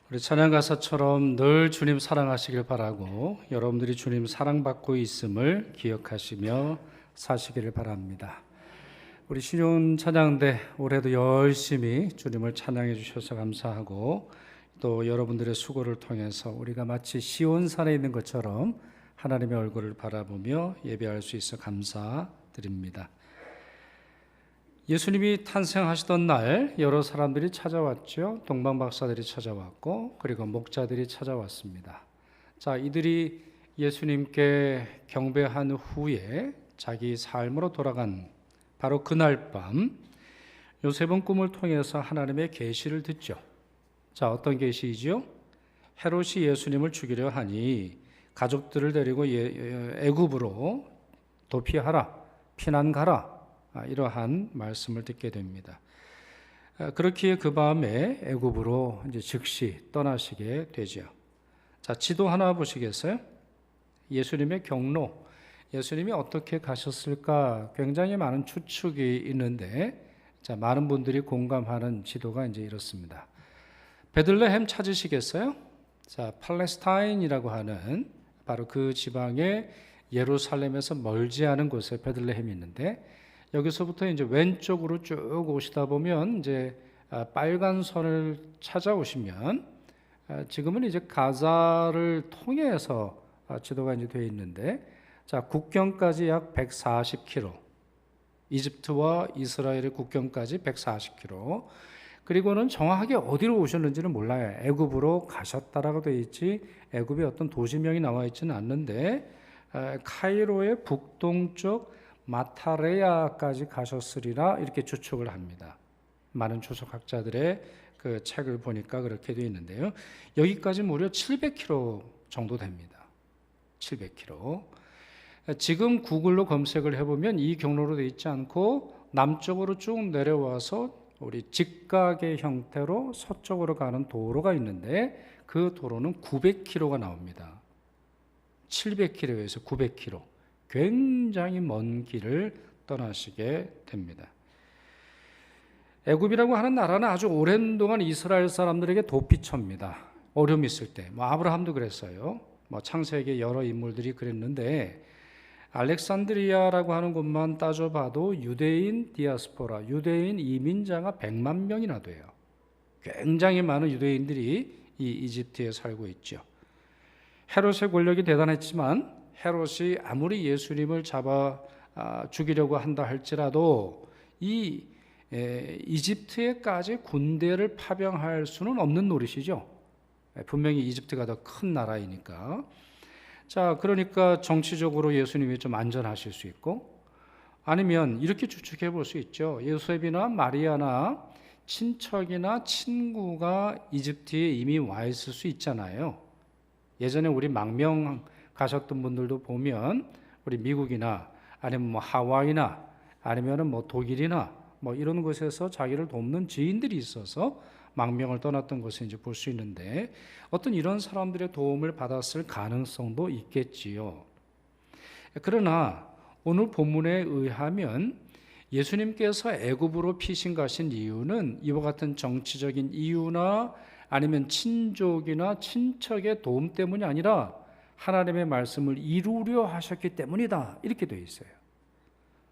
우리 찬양 가사처럼 늘 주님 사랑하시길 바라고 여러분들이 주님 사랑받고 있음을 기억하시며 사시기를 바랍니다. 우리 신윤 찬양대 올해도 열심히 주님을 찬양해 주셔서 감사하고 또 여러분들의 수고를 통해서 우리가 마치 시온산에 있는 것처럼 하나님의 얼굴을 바라보며 예배할 수 있어 감사드립니다. 예수님이 탄생하시던 날 여러 사람들이 찾아왔죠. 동방박사들이 찾아왔고 그리고 목자들이 찾아왔습니다. 자, 이들이 예수님께 경배한 후에 자기 삶으로 돌아간 바로 그날 밤 요셉은 꿈을 통해서 하나님의 계시를 듣죠. 자, 어떤 계시이죠? 헤롯이 예수님을 죽이려 하니 가족들을 데리고 애굽으로 도피하라, 피난 가라, 이러한 말씀을 듣게 됩니다. 그렇기에 그 밤에 애굽으로 이제 즉시 떠나시게 되죠. 자, 지도 하나 보시겠어요? 예수님의 경로, 예수님이 어떻게 가셨을까? 굉장히 많은 추측이 있는데, 자, 많은 분들이 공감하는 지도가 이제 이렇습니다. 베들레헴 찾으시겠어요? 자, 팔레스타인이라고 하는 바로 그 지방의 예루살렘에서 멀지 않은 곳에 베들레헴이 있는데, 여기서부터 이제 왼쪽으로 쭉 오시다 보면 이제 빨간 선을 찾아오시면 지금은 이제 가자를 통해서 지도가 이제 되어 있는데, 자, 국경까지 약 140km, 이집트와 이스라엘의 국경까지 140km. 그리고는 정확하게 어디로 오셨는지는 몰라요. 애굽으로 가셨다라고 되어 있지 애굽의 어떤 도시명이 나와 있지는 않는데 카이로의 북동쪽 마타레아까지 가셨으리라 이렇게 추측을 합니다. 많은 추석학자들의 그 책을 보니까 그렇게 되어 있는데요. 여기까지 무려 700km 정도 됩니다. 700km. 지금 구글로 검색을 해보면 이 경로로 되어 있지 않고 남쪽으로 쭉 내려와서 우리 직각의 형태로 서쪽으로 가는 도로가 있는데 그 도로는 900km가 나옵니다. 700km에서 900km. 굉장히 먼 길을 떠나시게 됩니다. 애굽이라고 하는 나라는 아주 오랜 동안 이스라엘 사람들에게 도피처입니다. 어려움이 있을 때, 아브라함도 그랬어요. 창세기에 여러 인물들이 그랬는데 알렉산드리아라고 하는 곳만 따져봐도 유대인 디아스포라, 유대인 이민자가 100만 명이나 돼요. 굉장히 많은 유대인들이 이 이집트에 살고 있죠. 헤롯의 권력이 대단했지만 헤롯이 아무리 예수님을 잡아 죽이려고 한다 할지라도 이 이집트에까지 군대를 파병할 수는 없는 노릇이죠. 분명히 이집트가 더 큰 나라이니까. 자, 그러니까 정치적으로 예수님이 좀 안전하실 수 있고, 아니면 이렇게 추측해 볼 수 있죠. 요셉이나 마리아나 친척이나 친구가 이집트에 이미 와 있을 수 있잖아요. 예전에 우리 망명 가셨던 분들도 보면 우리 미국이나 아니면 하와이나 아니면 독일이나 이런 곳에서 자기를 돕는 지인들이 있어서 망명을 떠났던 것을 이제 볼 수 있는데 어떤 이런 사람들의 도움을 받았을 가능성도 있겠지요. 그러나 오늘 본문에 의하면 예수님께서 애굽으로 피신 가신 이유는 이와 같은 정치적인 이유나 아니면 친족이나 친척의 도움 때문이 아니라 하나님의 말씀을 이루려 하셨기 때문이다. 이렇게 되어 있어요.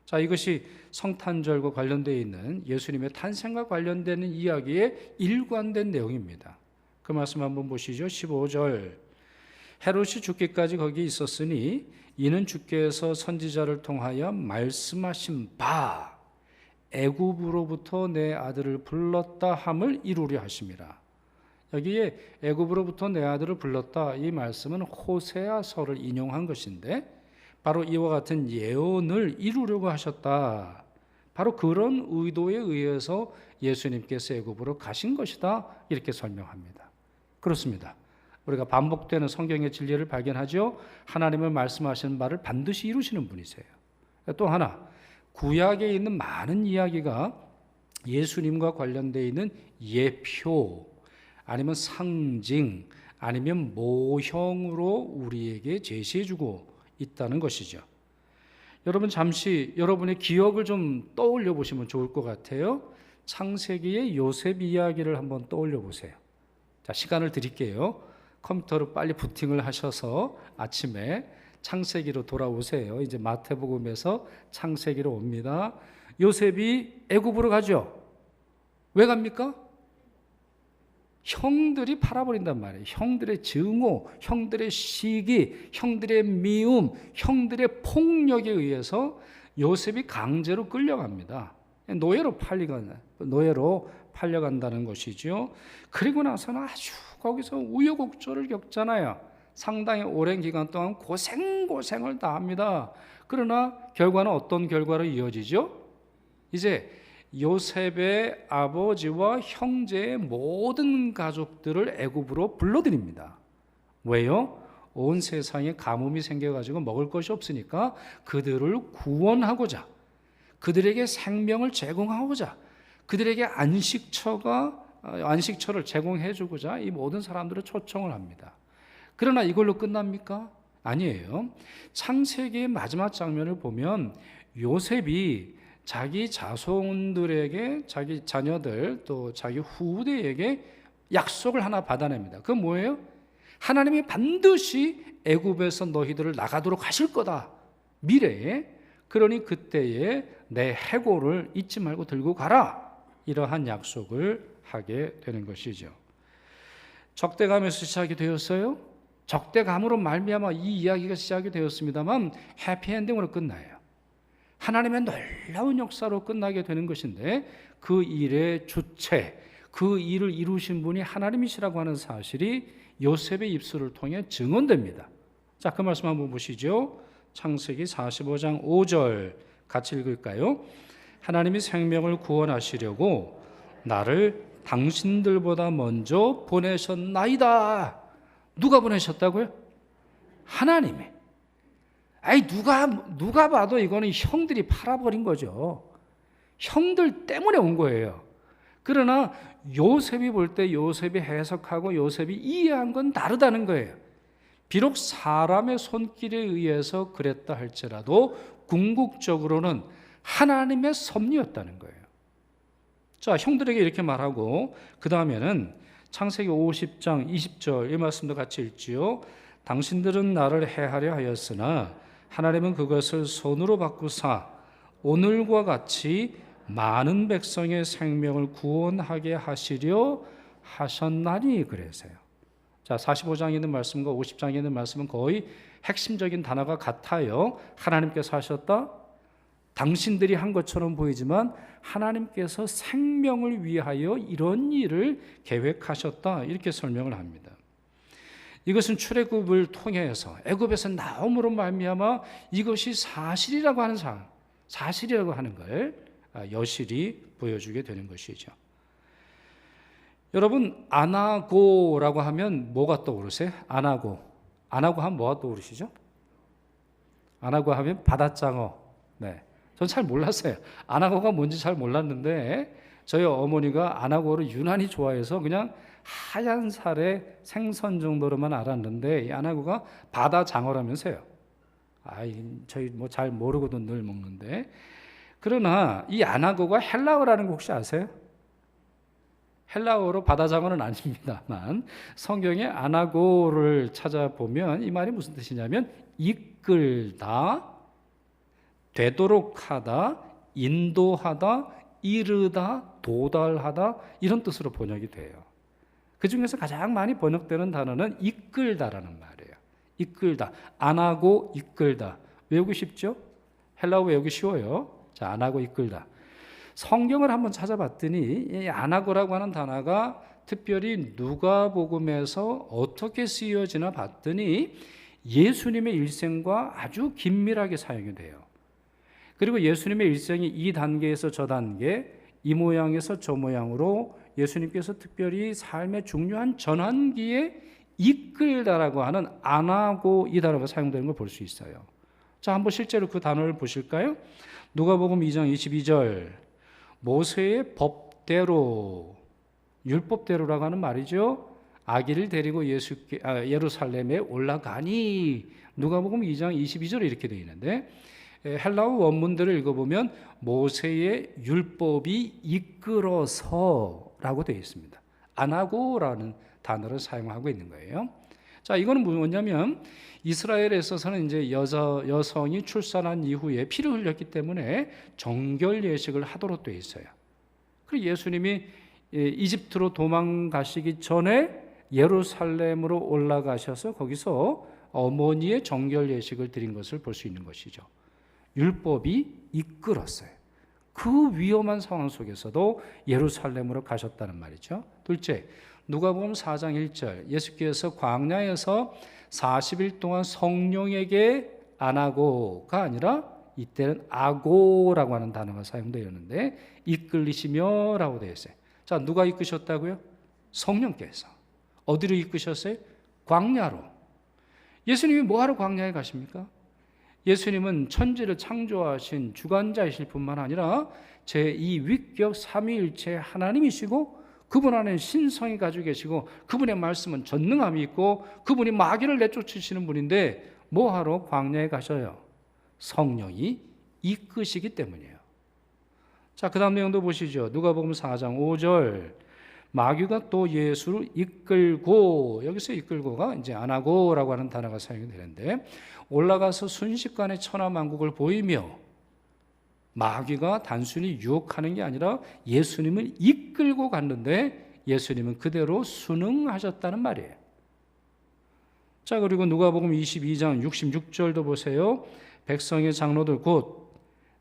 자, 이것이 성탄절과 관련되어 있는 예수님의 탄생과 관련되는 이야기에 일관된 내용입니다. 그 말씀 한번 보시죠. 15절. 헤롯이 죽기까지 거기 있었으니 이는 주께서 선지자를 통하여 말씀하신 바 애굽으로부터 내 아들을 불렀다 함을 이루려 하심이라. 여기에 애굽으로부터 내 아들을 불렀다, 이 말씀은 호세아서를 인용한 것인데 바로 이와 같은 예언을 이루려고 하셨다. 바로 그런 의도에 의해서 예수님께서 애굽으로 가신 것이다. 이렇게 설명합니다. 그렇습니다. 우리가 반복되는 성경의 진리를 발견하죠. 하나님을 말씀하시는 바를 반드시 이루시는 분이세요. 또 하나, 구약에 있는 많은 이야기가 예수님과 관련되어 있는 예표, 아니면 상징, 아니면 모형으로 우리에게 제시해주고 있다는 것이죠. 여러분 잠시 여러분의 기억을 좀 떠올려 보시면 좋을 것 같아요. 창세기의 요셉 이야기를 한번 떠올려 보세요. 자, 시간을 드릴게요. 컴퓨터로 빨리 부팅을 하셔서 아침에 창세기로 돌아오세요. 이제 마태복음에서 창세기로 옵니다. 요셉이 애굽으로 가죠. 왜 갑니까? 형들이 팔아버린단 말이에요. 형들의 증오, 형들의 시기, 형들의 미움, 형들의 폭력에 의해서 요셉이 강제로 끌려갑니다. 노예로 팔려간다는 것이죠. 그리고 나서는 아주 거기서 우여곡절을 겪잖아요. 상당히 오랜 기간 동안 고생을 다 합니다. 그러나 결과는 어떤 결과로 이어지죠? 이제 요셉의 아버지와 형제의 모든 가족들을 애굽으로 불러들입니다. 왜요? 온 세상에 가뭄이 생겨가지고 먹을 것이 없으니까 그들을 구원하고자, 그들에게 생명을 제공하고자, 그들에게 안식처를 제공해주고자 이 모든 사람들을 초청을 합니다. 그러나 이걸로 끝납니까? 아니에요. 창세기의 마지막 장면을 보면 요셉이 자기 자손들에게, 자기 자녀들 또 자기 후대에게 약속을 하나 받아냅니다. 그건 뭐예요? 하나님이 반드시 애굽에서 너희들을 나가도록 하실 거다. 미래에. 그러니 그때에 내 해골을 잊지 말고 들고 가라. 이러한 약속을 하게 되는 것이죠. 적대감에서 시작이 되었어요. 적대감으로 말미암아 이 이야기가 시작이 되었습니다만 해피엔딩으로 끝나요. 하나님의 놀라운 역사로 끝나게 되는 것인데 그 일의 주체, 그 일을 이루신 분이 하나님이시라고 하는 사실이 요셉의 입술을 통해 증언됩니다. 자, 그 말씀 한번 보시죠. 창세기 45장 5절 같이 읽을까요? 하나님이 생명을 구원하시려고 나를 당신들보다 먼저 보내셨나이다. 누가 보내셨다고요? 하나님이. 아니 누가 봐도 이거는 형들이 팔아버린 거죠. 형들 때문에 온 거예요. 그러나 요셉이 볼 때 요셉이 해석하고 요셉이 이해한 건 다르다는 거예요. 비록 사람의 손길에 의해서 그랬다 할지라도 궁극적으로는 하나님의 섭리였다는 거예요. 자, 형들에게 이렇게 말하고 그 다음에는 창세기 50장 20절 이 말씀도 같이 읽지요. 당신들은 나를 해하려 하였으나 하나님은 그것을 손으로 바꾸사 오늘과 같이 많은 백성의 생명을 구원하게 하시려 하셨나니 그래서요. 자, 45장에 있는 말씀과 50장에 있는 말씀은 거의 핵심적인 단어가 같아요. 하나님께서 하셨다. 당신들이 한 것처럼 보이지만 하나님께서 생명을 위하여 이런 일을 계획하셨다. 이렇게 설명을 합니다. 이것은 출애굽을 통해서 애굽에서 나옴으로 말미암아 이것이 사실이라고 하는 걸 여실히 보여주게 되는 것이죠. 여러분, 아나고라고 하면 뭐가 떠오르세요? 아나고 하면 뭐가 떠오르시죠? 아나고 하면 바다장어. 네, 전 잘 몰랐어요. 아나고가 뭔지 잘 몰랐는데 저희 어머니가 아나고를 유난히 좋아해서 그냥 하얀 살의 생선 정도로만 알았는데 이 아나고가 바다장어라면서요. 저희 뭐 잘 모르고도 늘 먹는데. 그러나 이 아나고가 헬라어라는 거 혹시 아세요? 헬라어로 바다장어는 아닙니다만 성경에 아나고를 찾아보면 이 말이 무슨 뜻이냐면 이끌다, 되도록 하다, 인도하다, 이르다, 도달하다 이런 뜻으로 번역이 돼요. 그 중에서 가장 많이 번역되는 단어는 이끌다라는 말이에요. 이끌다, 아나고 이끌다. 외우기 쉽죠? 헬라어 외우기 쉬워요. 자, 아나고 이끌다. 성경을 한번 찾아봤더니 이 아나고라고 하는 단어가 특별히 누가복음에서 어떻게 쓰여지나 봤더니 예수님의 일생과 아주 긴밀하게 사용이 돼요. 그리고 예수님의 일생이 이 단계에서 저 단계, 이 모양에서 저 모양으로 예수님께서 특별히 삶의 중요한 전환기에 이끌다라고 하는 아나고 이 단어가 사용되는 걸 볼 수 있어요. 자, 한번 실제로 그 단어를 보실까요? 누가복음 2장 22절 모세의 법대로 율법대로라고 하는 말이죠. 아기를 데리고 예루살렘에 올라가니 누가복음 2장 22절에 이렇게 되어 있는데 헬라어 원문들을 읽어보면 모세의 율법이 이끌어서라고 되어 있습니다. 아나고라는 단어를 사용하고 있는 거예요. 자, 이거는 뭐냐면 이스라엘에 있어서는 이제 여성이 출산한 이후에 피를 흘렸기 때문에 정결 예식을 하도록 되어 있어요. 그리고 예수님이 이집트로 도망가시기 전에 예루살렘으로 올라가셔서 거기서 어머니의 정결 예식을 드린 것을 볼 수 있는 것이죠. 율법이 이끌었어요. 그 위험한 상황 속에서도 예루살렘으로 가셨다는 말이죠. 둘째, 누가복음 4장 1절, 예수께서 광야에서 40일 동안 성령에게 아나고가 아니라 이때는 아고라고 하는 단어가 사용되었는데 이끌리시며 라고 되어 있어요. 자, 누가 이끄셨다고요? 성령께서. 어디로 이끄셨어요? 광야로. 예수님이 뭐하러 광야에 가십니까? 예수님은 천지를 창조하신 주관자이실 뿐만 아니라 제2위격 삼위일체 하나님이시고 그분 안에 신성이 가지고 계시고 그분의 말씀은 전능함이 있고 그분이 마귀를 내쫓으시는 분인데 뭐하러 광야에 가셔요? 성령이 이끄시기 때문이에요. 자, 그 다음 내용도 보시죠. 누가복음 4장 5절, 마귀가 또 예수를 이끌고, 여기서 이끌고가 이제 아나고라고 하는 단어가 사용이 되는데, 올라가서 순식간에 천하만국을 보이며 마귀가 단순히 유혹하는 게 아니라 예수님을 이끌고 갔는데 예수님은 그대로 순응하셨다는 말이에요. 자, 그리고 누가복음 22장 66절도 보세요. 백성의 장로들 곧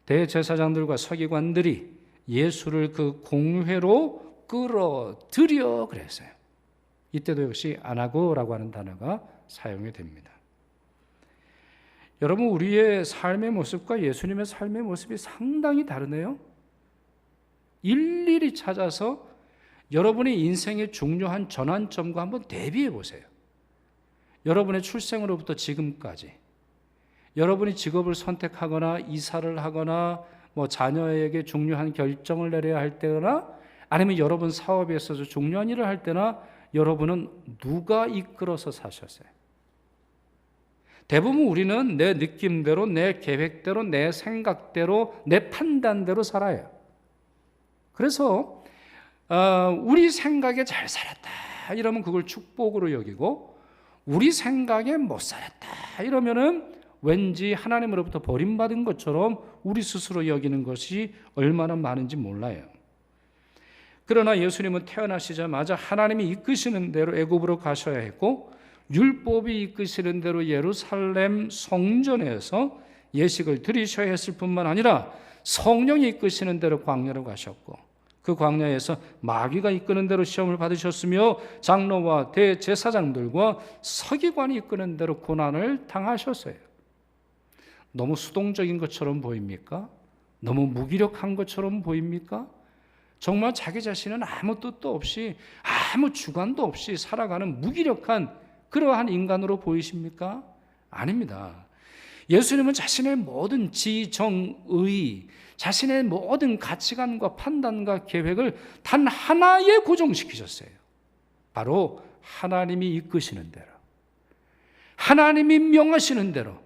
대제사장들과 서기관들이 예수를 그 공회로 끌어들여 그랬어요. 이때도 역시 아나고라고 하는 단어가 사용이 됩니다. 여러분, 우리의 삶의 모습과 예수님의 삶의 모습이 상당히 다르네요. 일일이 찾아서 여러분의 인생의 중요한 전환점과 한번 대비해 보세요. 여러분의 출생으로부터 지금까지, 여러분이 직업을 선택하거나 이사를 하거나 뭐 자녀에게 중요한 결정을 내려야 할 때나 아니면 여러분 사업에 있어서 중요한 일을 할 때나 여러분은 누가 이끌어서 사셨어요? 대부분 우리는 내 느낌대로, 내 계획대로, 내 생각대로, 내 판단대로 살아요. 그래서 우리 생각에 잘 살았다 이러면 그걸 축복으로 여기고, 우리 생각에 못 살았다 이러면은 왠지 하나님으로부터 버림받은 것처럼 우리 스스로 여기는 것이 얼마나 많은지 몰라요. 그러나 예수님은 태어나시자마자 하나님이 이끄시는 대로 애굽으로 가셔야 했고, 율법이 이끄시는 대로 예루살렘 성전에서 예식을 드리셔야 했을 뿐만 아니라 성령이 이끄시는 대로 광야로 가셨고, 그 광야에서 마귀가 이끄는 대로 시험을 받으셨으며 장로와 대제사장들과 서기관이 이끄는 대로 고난을 당하셨어요. 너무 수동적인 것처럼 보입니까? 너무 무기력한 것처럼 보입니까? 정말 자기 자신은 아무 뜻도 없이, 아무 주관도 없이 살아가는 무기력한 그러한 인간으로 보이십니까? 아닙니다. 예수님은 자신의 모든 지정의, 자신의 모든 가치관과 판단과 계획을 단 하나에 고정시키셨어요. 바로 하나님이 이끄시는 대로, 하나님이 명하시는 대로,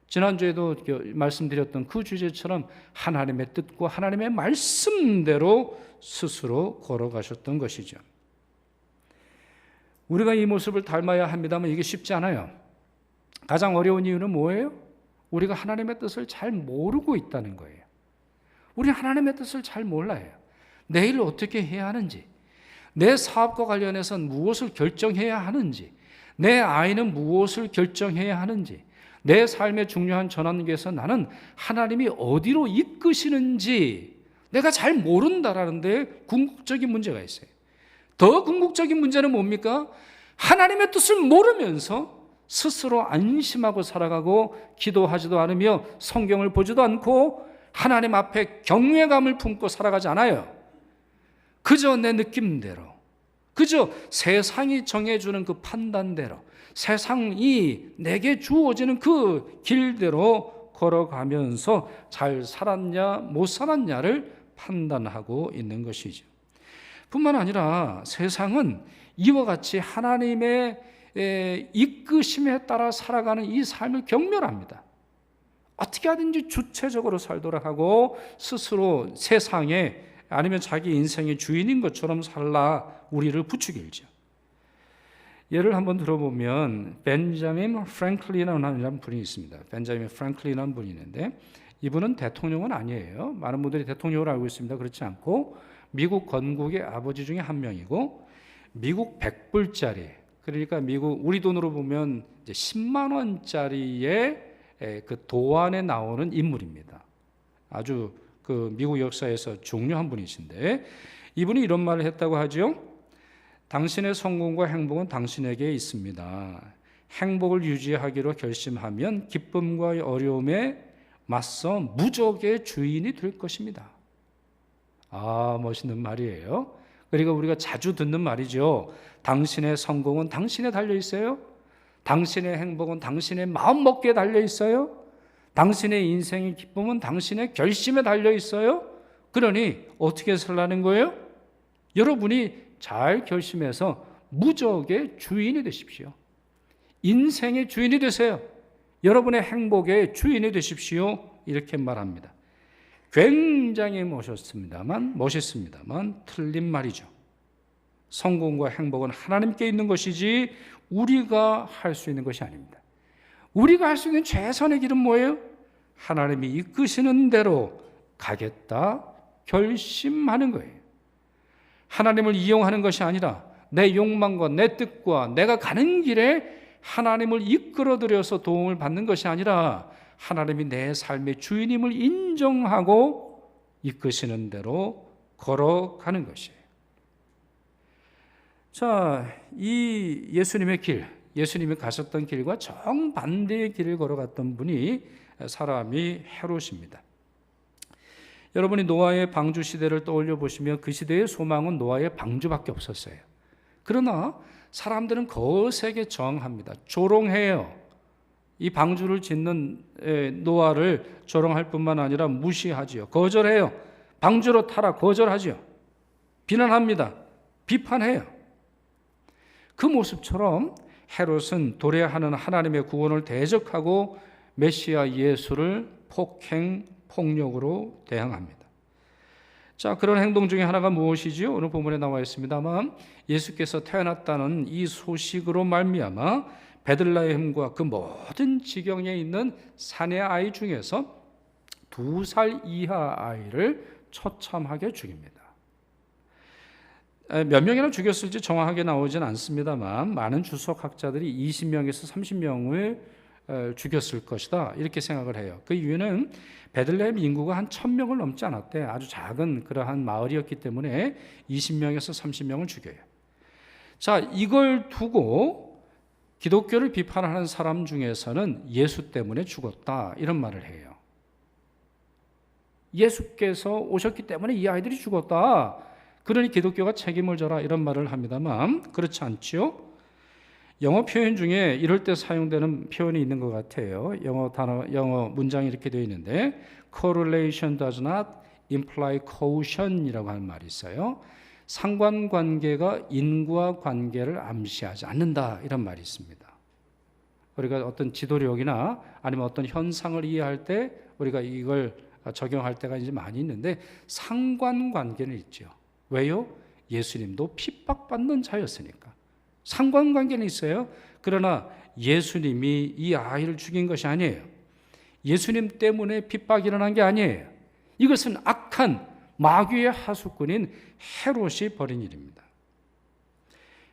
지난주에도 말씀드렸던 그 주제처럼 하나님의 뜻과 하나님의 말씀대로 스스로 걸어가셨던 것이죠. 우리가 이 모습을 닮아야 합니다만 이게 쉽지 않아요. 가장 어려운 이유는 뭐예요? 우리가 하나님의 뜻을 잘 모르고 있다는 거예요. 우리는 하나님의 뜻을 잘 몰라요. 내일 어떻게 해야 하는지, 내 사업과 관련해서 무엇을 결정해야 하는지, 내 아이는 무엇을 결정해야 하는지, 내 삶의 중요한 전환기에서 나는 하나님이 어디로 이끄시는지 내가 잘 모른다라는 데 궁극적인 문제가 있어요. 더 궁극적인 문제는 뭡니까? 하나님의 뜻을 모르면서 스스로 안심하고 살아가고 기도하지도 않으며 성경을 보지도 않고 하나님 앞에 경외감을 품고 살아가지 않아요. 그저 내 느낌대로, 그저 세상이 정해주는 그 판단대로, 세상이 내게 주어지는 그 길대로 걸어가면서 잘 살았냐 못 살았냐를 판단하고 있는 것이죠. 뿐만 아니라 세상은 이와 같이 하나님의 이끄심에 따라 살아가는 이 삶을 경멸합니다. 어떻게 하든지 주체적으로 살도록 하고 스스로 세상에 아니면 자기 인생의 주인인 것처럼 살라 우리를 부추길죠. 예를 한번 들어보면 벤자민 프랭클린이라는 분이 있습니다. 벤자민 프랭클린이라는 분이 있는데 이분은 대통령은 아니에요. 많은 분들이 대통령을 알고 있습니다. 그렇지 않고 미국 건국의 아버지 중에 한 명이고 미국 100불짜리, 그러니까 미국 우리 돈으로 보면 이제 10만 원짜리의 그 도안에 나오는 인물입니다. 아주 그 미국 역사에서 중요한 분이신데 이분이 이런 말을 했다고 하죠. 당신의 성공과 행복은 당신에게 있습니다. 행복을 유지하기로 결심하면 기쁨과 어려움에 맞서 무적의 주인이 될 것입니다. 아, 멋있는 말이에요. 그리고 우리가 자주 듣는 말이죠. 당신의 성공은 당신에 달려 있어요. 당신의 행복은 당신의 마음먹기에 달려 있어요. 당신의 인생의 기쁨은 당신의 결심에 달려 있어요. 그러니 어떻게 살라는 거예요? 여러분이 잘 결심해서 무적의 주인이 되십시오. 인생의 주인이 되세요. 여러분의 행복의 주인이 되십시오. 이렇게 말합니다. 굉장히 멋있습니다만 틀린 말이죠. 성공과 행복은 하나님께 있는 것이지 우리가 할 수 있는 것이 아닙니다. 우리가 할 수 있는 최선의 길은 뭐예요? 하나님이 이끄시는 대로 가겠다 결심하는 거예요. 하나님을 이용하는 것이 아니라 내 욕망과 내 뜻과 내가 가는 길에 하나님을 이끌어들여서 도움을 받는 것이 아니라 하나님이 내 삶의 주인임을 인정하고 이끄시는 대로 걸어가는 것이에요. 자, 이 예수님의 길, 예수님이 가셨던 길과 정반대의 길을 걸어갔던 분이 사람이 헤롯입니다. 여러분이 노아의 방주 시대를 떠올려 보시면 그 시대의 소망은 노아의 방주밖에 없었어요. 그러나 사람들은 거세게 저항합니다. 조롱해요. 이 방주를 짓는 노아를 조롱할 뿐만 아니라 무시하지요. 거절해요. 방주로 타라 거절하지요. 비난합니다. 비판해요. 그 모습처럼 헤롯은 도래하는 하나님의 구원을 대적하고 메시아 예수를 폭행, 폭력으로 대항합니다. 자, 그런 행동 중에 하나가 무엇이지요? 오늘 본문에 나와 있습니다만 예수께서 태어났다는 이 소식으로 말미암아 베들레헴과 그 모든 지경에 있는 사내 아이 중에서 2살 이하 아이를 처참하게 죽입니다. 몇 명이나 죽였을지 정확하게 나오진 않습니다만 많은 주석학자들이 20명에서 30명을 죽였을 것이다 이렇게 생각을 해요. 그 이유는 베들레헴 인구가 한 1000명을 넘지 않았대. 아주 작은 그러한 마을이었기 때문에 20명에서 30명을 죽여요. 자, 이걸 두고 기독교를 비판하는 사람 중에서는 예수 때문에 죽었다 이런 말을 해요. 예수께서 오셨기 때문에 이 아이들이 죽었다. 그러니 기독교가 책임을 져라 이런 말을 합니다만 그렇지 않지요. 영어 표현 중에 이럴 때 사용되는 표현이 있는 것 같아요. 영어 문장이 이렇게 되어 있는데 correlation does not imply caution이라고 하는 말이 있어요. 상관관계가 인과 관계를 암시하지 않는다 이런 말이 있습니다. 우리가 어떤 지도력이나 아니면 어떤 현상을 이해할 때 우리가 이걸 적용할 때가 이제 많이 있는데 상관관계는 있죠. 왜요? 예수님도 핍박받는 자였으니까. 상관관계는 있어요. 그러나 예수님이 이 아이를 죽인 것이 아니에요. 예수님 때문에 핍박이 일어난 게 아니에요. 이것은 악한 마귀의 하수꾼인 헤롯이 벌인 일입니다.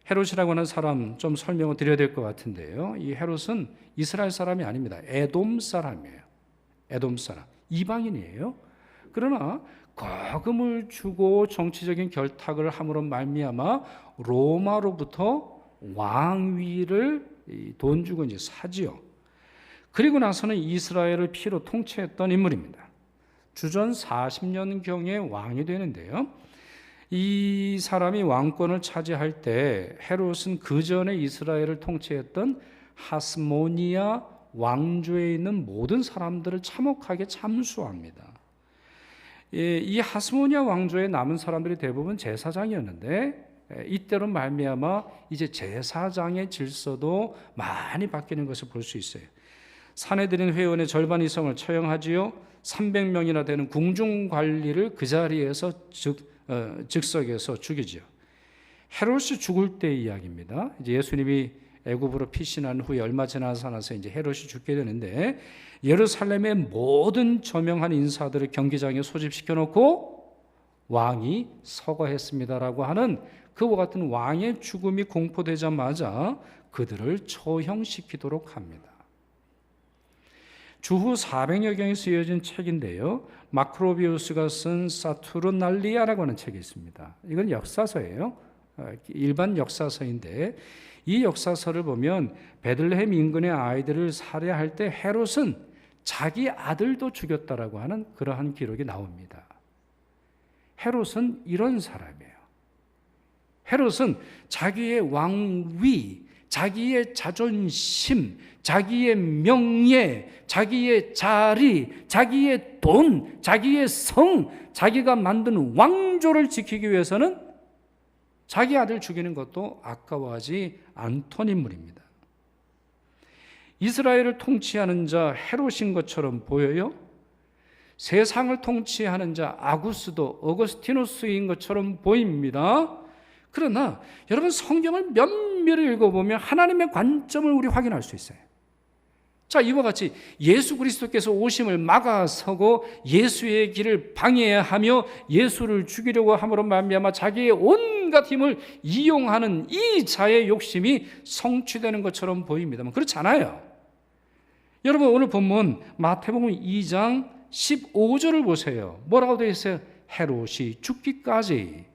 헤롯이라고 하는 사람 좀 설명을 드려야 될 것 같은데요. 이 헤롯은 이스라엘 사람이 아닙니다. 에돔 사람이에요. 에돔 사람. 이방인이에요. 그러나 거금을 주고 정치적인 결탁을 함으로 말미암아 로마로부터 왕위를 돈 주고 이제 사지요. 그리고 나서는 이스라엘을 피로 통치했던 인물입니다. 주전 40년경에 왕이 되는데요. 이 사람이 왕권을 차지할 때 헤롯은 그 전에 이스라엘을 통치했던 하스모니아 왕조에 있는 모든 사람들을 참혹하게 참수합니다. 이 하스모니아 왕조에 남은 사람들이 대부분 제사장이었는데 이때로 말미암아 이제 제사장의 질서도 많이 바뀌는 것을 볼 수 있어요. 사내들인 회원의 절반 이상을 처형하지요. 300명이나 되는 궁중 관리를 그 자리에서 즉석에서 죽이지요. 헤롯이 죽을 때의 이야기입니다. 이제 예수님이 애굽으로 피신한 후에 얼마 지나서 이제 헤롯이 죽게 되는데, 예루살렘의 모든 저명한 인사들을 경기장에 소집시켜 놓고 왕이 서거했습니다라고 하는 그와 같은 왕의 죽음이 공포되자마자 그들을 처형시키도록 합니다. 주후 400여 경에 쓰여진 책인데요, 마크로비우스가 쓴 사투르날리아라고 하는 책이 있습니다. 이건 역사서예요. 일반 역사서인데, 이 역사서를 보면 베들레헴 인근의 아이들을 살해할 때 헤롯은 자기 아들도 죽였다라고 하는 그러한 기록이 나옵니다. 헤롯은 이런 사람이에요. 헤롯은 자기의 왕위, 자기의 자존심, 자기의 명예, 자기의 자리, 자기의 돈, 자기의 성, 자기가 만든 왕조를 지키기 위해서는 자기 아들 죽이는 것도 아까워하지 않던 인물입니다. 이스라엘을 통치하는 자 헤롯인 것처럼 보여요? 세상을 통치하는 자 아구스도 어거스티누스인 것처럼 보입니다. 그러나 여러분, 성경을 면밀히 읽어보면 하나님의 관점을 우리 확인할 수 있어요. 자, 이와 같이 예수 그리스도께서 오심을 막아서고 예수의 길을 방해하며 예수를 죽이려고 함으로 말미암아 자기의 온갖 힘을 이용하는 이 자의 욕심이 성취되는 것처럼 보입니다만 그렇지 않아요. 여러분, 오늘 본문 마태복음 2장 15절을 보세요. 뭐라고 되어 있어요? 헤롯이 죽기까지.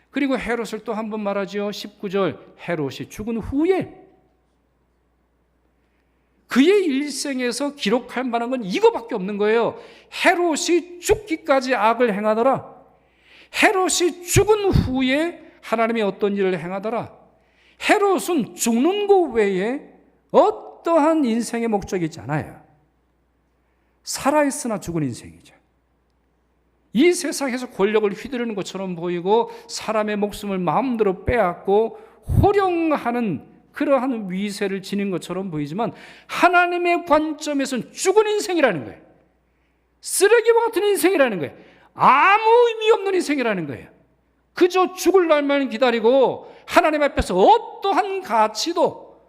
그리고 헤롯을 또 한 번 말하죠. 19절, 헤롯이 죽은 후에. 그의 일생에서 기록할 만한 건 이거밖에 없는 거예요. 헤롯이 죽기까지 악을 행하더라. 헤롯이 죽은 후에 하나님이 어떤 일을 행하더라. 헤롯은 죽는 것 외에 어떠한 인생의 목적이 있지 않아요. 살아있으나 죽은 인생이죠. 이 세상에서 권력을 휘두르는 것처럼 보이고 사람의 목숨을 마음대로 빼앗고 호령하는 그러한 위세를 지닌 것처럼 보이지만 하나님의 관점에서는 죽은 인생이라는 거예요. 쓰레기와 같은 인생이라는 거예요. 아무 의미 없는 인생이라는 거예요. 그저 죽을 날만 기다리고 하나님 앞에서 어떠한 가치도,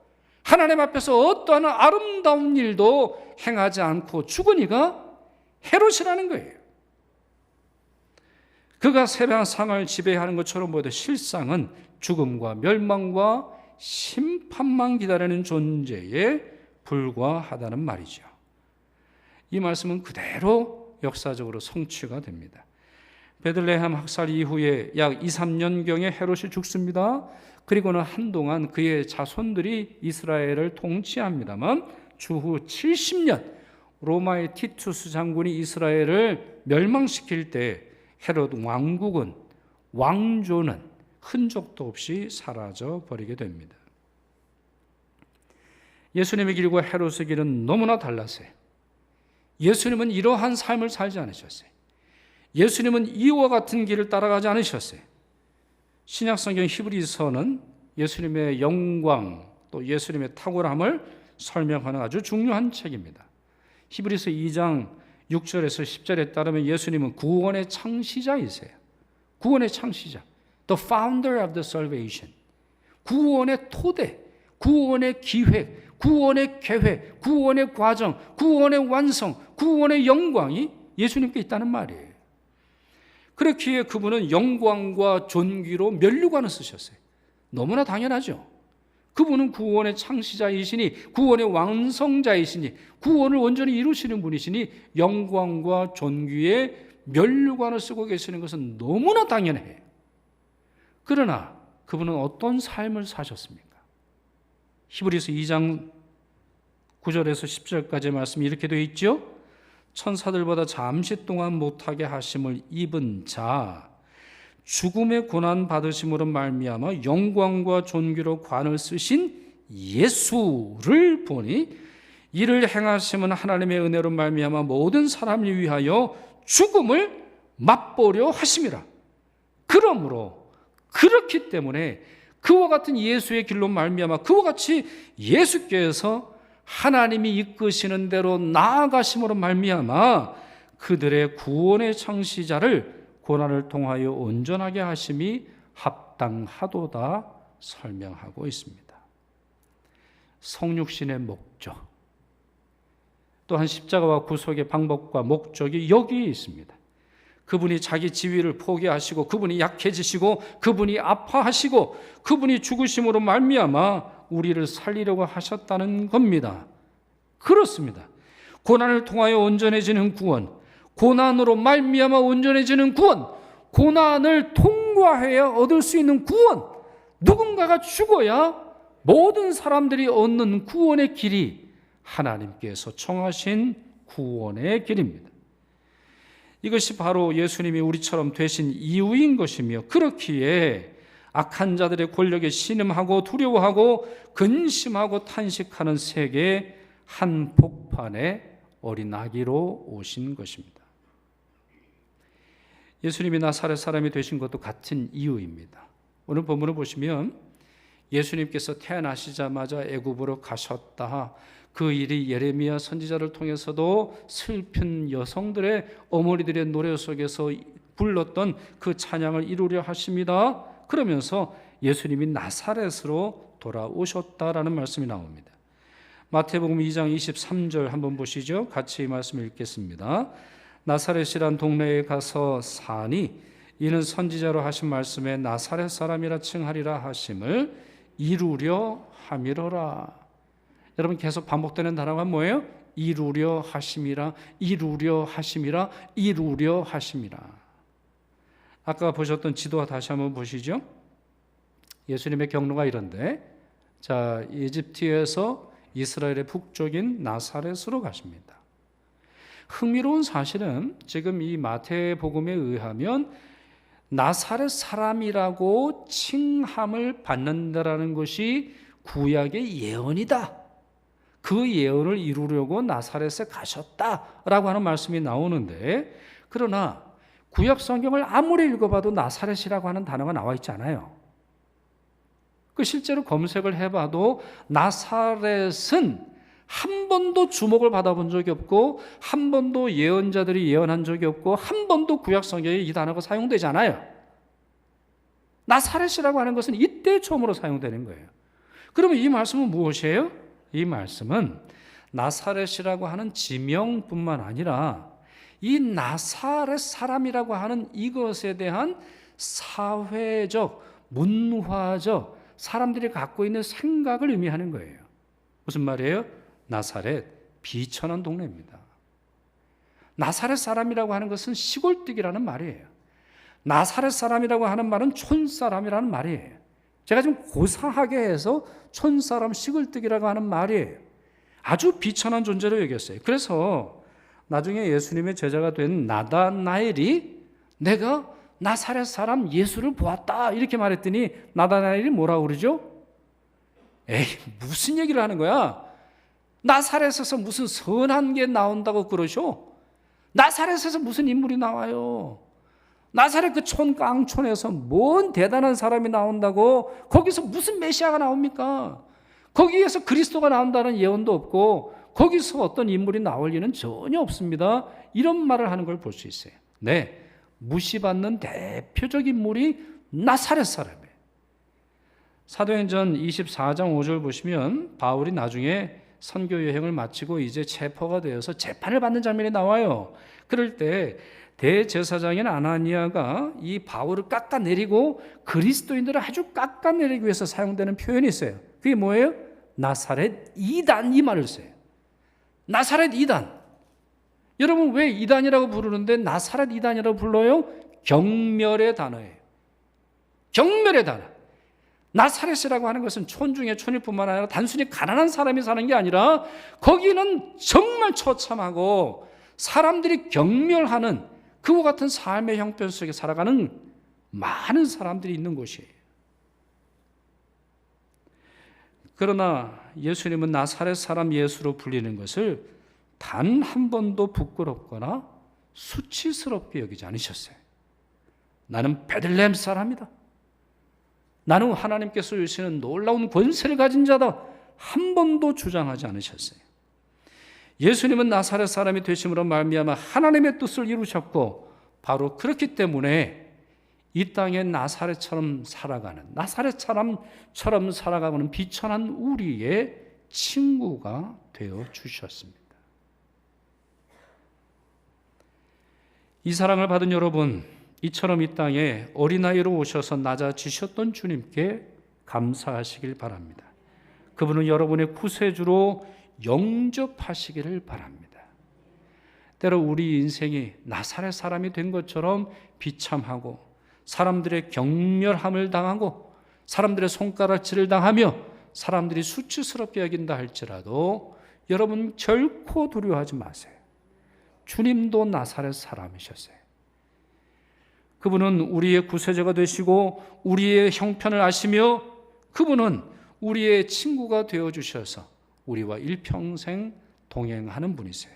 하나님 앞에서 어떠한 아름다운 일도 행하지 않고 죽은 이가 헤롯이라는 거예요. 그가 세상을 지배하는 것처럼 보여도 실상은 죽음과 멸망과 심판만 기다리는 존재에 불과하다는 말이죠. 이 말씀은 그대로 역사적으로 성취가 됩니다. 베들레헴 학살 이후에 약 2, 3년경에 헤롯이 죽습니다. 그리고는 한동안 그의 자손들이 이스라엘을 통치합니다만 주후 70년 로마의 티투스 장군이 이스라엘을 멸망시킬 때 헤롯 왕국은, 왕조는 흔적도 없이 사라져 버리게 됩니다. 예수님의 길과 헤롯의 길은 너무나 달랐어요. 예수님은 이러한 삶을 살지 않으셨어요. 예수님은 이와 같은 길을 따라가지 않으셨어요. 신약성경 히브리서는 예수님의 영광 또 예수님의 탁월함을 설명하는 아주 중요한 책입니다. 히브리서 2장 6절에서 10절에 따르면 예수님은 구원의 창시자이세요. 구원의 창시자. The founder of the salvation. 구원의 토대, 구원의 기획, 구원의 계획, 구원의 과정, 구원의 완성, 구원의 영광이 예수님께 있다는 말이에요. 그렇기에 그분은 영광과 존귀로 면류관을 쓰셨어요. 너무나 당연하죠. 그분은 구원의 창시자이시니, 구원의 완성자이시니, 구원을 온전히 이루시는 분이시니 영광과 존귀의 면류관을 쓰고 계시는 것은 너무나 당연해요. 그러나 그분은 어떤 삶을 사셨습니까? 히브리서 2장 9절에서 10절까지의 말씀이 이렇게 되어 있죠. 천사들보다 잠시 동안 못하게 하심을 입은 자, 죽음의 고난 받으심으로 말미암아 영광과 존귀로 관을 쓰신 예수를 보니 이를 행하심은 하나님의 은혜로 말미암아 모든 사람을 위하여 죽음을 맛보려 하심이라. 그러므로 그렇기 때문에 그와 같은 예수의 길로 말미암아 그와 같이 예수께서 하나님이 이끄시는 대로 나아가심으로 말미암아 그들의 구원의 창시자를 고난을 통하여 온전하게 하심이 합당하도다 설명하고 있습니다. 성육신의 목적, 또한 십자가와 구속의 방법과 목적이 여기에 있습니다. 그분이 자기 지위를 포기하시고 그분이 약해지시고 그분이 아파하시고 그분이 죽으심으로 말미암아 우리를 살리려고 하셨다는 겁니다. 그렇습니다. 고난을 통하여 온전해지는 구원, 고난으로 말미암아 온전해지는 구원, 고난을 통과해야 얻을 수 있는 구원, 누군가가 죽어야 모든 사람들이 얻는 구원의 길이 하나님께서 청하신 구원의 길입니다. 이것이 바로 예수님이 우리처럼 되신 이유인 것이며, 그렇기에 악한 자들의 권력에 신음하고 두려워하고 근심하고 탄식하는 세계의 한복판에 어린 아기로 오신 것입니다. 예수님이 나사렛 사람이 되신 것도 같은 이유입니다. 오늘 본문을 보시면 예수님께서 태어나시자마자 애굽으로 가셨다. 그 일이 예레미야 선지자를 통해서도 슬픈 여성들의 어머니들의 노래 속에서 불렀던 그 찬양을 이루려 하십니다. 그러면서 예수님이 나사렛으로 돌아오셨다라는 말씀이 나옵니다. 마태복음 2장 23절 한번 보시죠. 같이 이 말씀을 읽겠습니다. 나사렛이란 동네에 가서 사니 이는 선지자로 하신 말씀에 나사렛 사람이라 칭하리라 하심을 이루려 함이로라. 여러분, 계속 반복되는 단어가 뭐예요? 이루려 하심이라, 이루려 하심이라, 이루려 하심이라. 아까 보셨던 지도 다시 한번 보시죠. 예수님의 경로가 이런데, 자, 이집트에서 이스라엘의 북쪽인 나사렛으로 가십니다. 흥미로운 사실은 지금 이 마태복음에 의하면 나사렛 사람이라고 칭함을 받는다라는 것이 구약의 예언이다. 그 예언을 이루려고 나사렛에 가셨다라고 하는 말씀이 나오는데, 그러나 구약 성경을 아무리 읽어봐도 나사렛이라고 하는 단어가 나와 있지 않아요. 그 실제로 검색을 해봐도 나사렛은 한 번도 주목을 받아본 적이 없고, 한 번도 예언자들이 예언한 적이 없고, 한 번도 구약 성경에 이 단어가 사용되지 않아요. 나사렛이라고 하는 것은 이때 처음으로 사용되는 거예요. 그러면 이 말씀은 무엇이에요? 이 말씀은 나사렛이라고 하는 지명뿐만 아니라 이 나사렛 사람이라고 하는 이것에 대한 사회적, 문화적, 사람들이 갖고 있는 생각을 의미하는 거예요. 무슨 말이에요? 나사렛, 비천한 동네입니다. 나사렛 사람이라고 하는 것은 시골뜨기라는 말이에요. 나사렛 사람이라고 하는 말은 촌사람이라는 말이에요. 제가 좀 고상하게 해서 촌사람, 시골뜨기라고 하는 말이에요. 아주 비천한 존재로 여겼어요. 그래서 나중에 예수님의 제자가 된 나다나엘이 내가 나사렛 사람 예수를 보았다 이렇게 말했더니 나다나엘이 뭐라고 그러죠? 에이, 무슨 얘기를 하는 거야? 나사렛에서 무슨 선한 게 나온다고 그러셔? 나사렛에서 무슨 인물이 나와요? 나사렛 그 촌깡촌에서 뭔 대단한 사람이 나온다고? 거기서 무슨 메시아가 나옵니까? 거기에서 그리스도가 나온다는 예언도 없고 거기서 어떤 인물이 나올 리는 전혀 없습니다. 이런 말을 하는 걸 볼 수 있어요. 네, 무시받는 대표적 인물이 나사렛 사람이에요. 사도행전 24장 5절 보시면 바울이 나중에 선교 여행을 마치고 이제 체포가 되어서 재판을 받는 장면이 나와요. 그럴 때 대제사장인 아나니아가 이 바울을 깎아내리고 그리스도인들을 아주 깎아내리기 위해서 사용되는 표현이 있어요. 그게 뭐예요? 나사렛 이단, 이 말을 써요. 나사렛 이단. 여러분, 왜 이단이라고 부르는데 나사렛 이단이라고 불러요? 경멸의 단어예요. 경멸의 단어. 나사렛이라고 하는 것은 촌 중에 촌일 뿐만 아니라 단순히 가난한 사람이 사는 게 아니라 거기는 정말 처참하고 사람들이 경멸하는 그와 같은 삶의 형편 속에 살아가는 많은 사람들이 있는 곳이에요. 그러나 예수님은 나사렛 사람 예수로 불리는 것을 단 한 번도 부끄럽거나 수치스럽게 여기지 않으셨어요. 나는 베들레헴 사람이다. 나는 하나님께서 주시는 놀라운 권세를 가진 자다. 한 번도 주장하지 않으셨어요. 예수님은 나사렛 사람이 되심으로 말미암아 하나님의 뜻을 이루셨고, 바로 그렇기 때문에 이 땅에 나사렛처럼 살아가는 비천한 우리의 친구가 되어 주셨습니다. 이 사랑을 받은 여러분, 이처럼 이 땅에 어린아이로 오셔서 낮아지셨던 주님께 감사하시길 바랍니다. 그분은 여러분의 구세주로 영접하시기를 바랍니다. 때로 우리 인생이 나사렛 사람이 된 것처럼 비참하고, 사람들의 경멸함을 당하고, 사람들의 손가락질을 당하며 사람들이 수치스럽게 여긴다 할지라도 여러분 결코 두려워하지 마세요. 주님도 나사렛 사람이셨어요. 그분은 우리의 구세주가 되시고 우리의 형편을 아시며, 그분은 우리의 친구가 되어주셔서 우리와 일평생 동행하는 분이세요.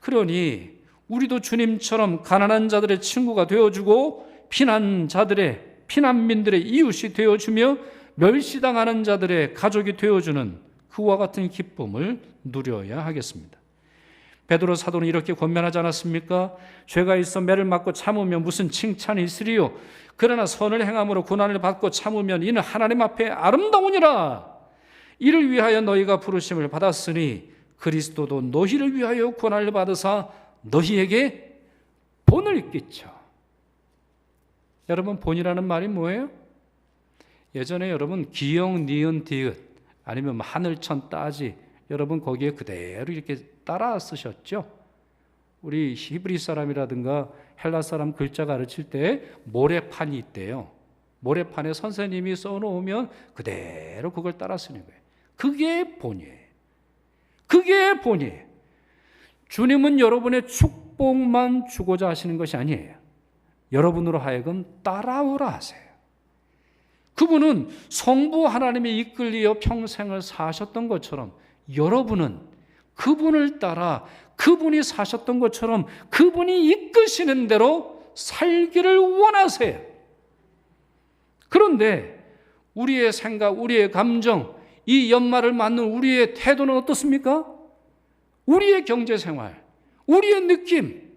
그러니 우리도 주님처럼 가난한 자들의 친구가 되어주고, 피난민들의 이웃이 되어주며, 멸시당하는 자들의 가족이 되어주는 그와 같은 기쁨을 누려야 하겠습니다. 베드로 사도는 이렇게 권면하지 않았습니까? 죄가 있어 매를 맞고 참으면 무슨 칭찬이 있으리요? 그러나 선을 행함으로 고난을 받고 참으면 이는 하나님 앞에 아름다우니라. 이를 위하여 너희가 부르심을 받았으니 그리스도도 너희를 위하여 고난을 받으사 너희에게 본을 끼쳐. 여러분, 본이라는 말이 뭐예요? 예전에 여러분 기역, 니은, 디귿 아니면 하늘천, 따지, 여러분 거기에 그대로 이렇게 따라 쓰셨죠? 우리 히브리 사람이라든가 헬라 사람 글자 가르칠 때 모래판이 있대요. 모래판에 선생님이 써놓으면 그대로 그걸 따라 쓰는 거예요. 그게 본이에요. 그게 본이에요. 주님은 여러분의 축복만 주고자 하시는 것이 아니에요. 여러분으로 하여금 따라오라 하세요. 그분은 성부 하나님에 이끌리어 평생을 사셨던 것처럼 여러분은 그분을 따라 그분이 사셨던 것처럼 그분이 이끄시는 대로 살기를 원하세요. 그런데 우리의 생각, 우리의 감정, 이 연말을 맞는 우리의 태도는 어떻습니까? 우리의 경제생활, 우리의 느낌,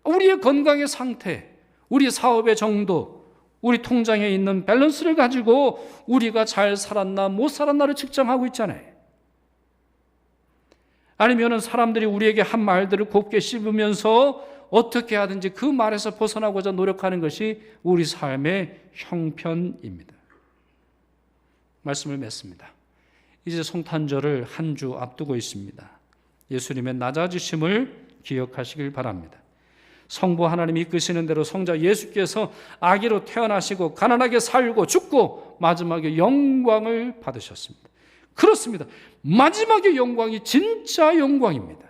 우리의 건강의 상태, 우리 사업의 정도, 우리 통장에 있는 밸런스를 가지고 우리가 잘 살았나 못 살았나를 측정하고 있잖아요. 아니면 사람들이 우리에게 한 말들을 곱게 씹으면서 어떻게 하든지 그 말에서 벗어나고자 노력하는 것이 우리 삶의 형편입니다. 말씀을 맺습니다. 이제 성탄절을 한 주 앞두고 있습니다. 예수님의 낮아지심을 기억하시길 바랍니다. 성부 하나님이 이끄시는 대로 성자 예수께서 아기로 태어나시고 가난하게 살고 죽고 마지막에 영광을 받으셨습니다. 그렇습니다. 마지막의 영광이 진짜 영광입니다.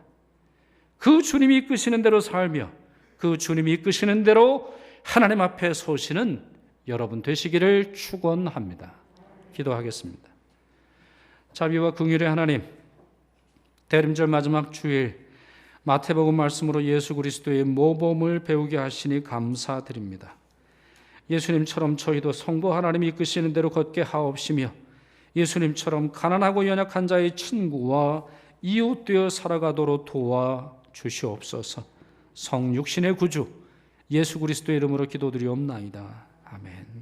그 주님이 이끄시는 대로 살며 그 주님이 이끄시는 대로 하나님 앞에 서시는 여러분 되시기를 축원합니다. 기도하겠습니다. 자비와 긍휼의 하나님, 대림절 마지막 주일 마태복음 말씀으로 예수 그리스도의 모범을 배우게 하시니 감사드립니다. 예수님처럼 저희도 성부 하나님이 이끄시는 대로 걷게 하옵시며 예수님처럼 가난하고 연약한 자의 친구와 이웃 되어 살아가도록 도와 주시옵소서. 성육신의 구주 예수 그리스도의 이름으로 기도드리옵나이다. 아멘.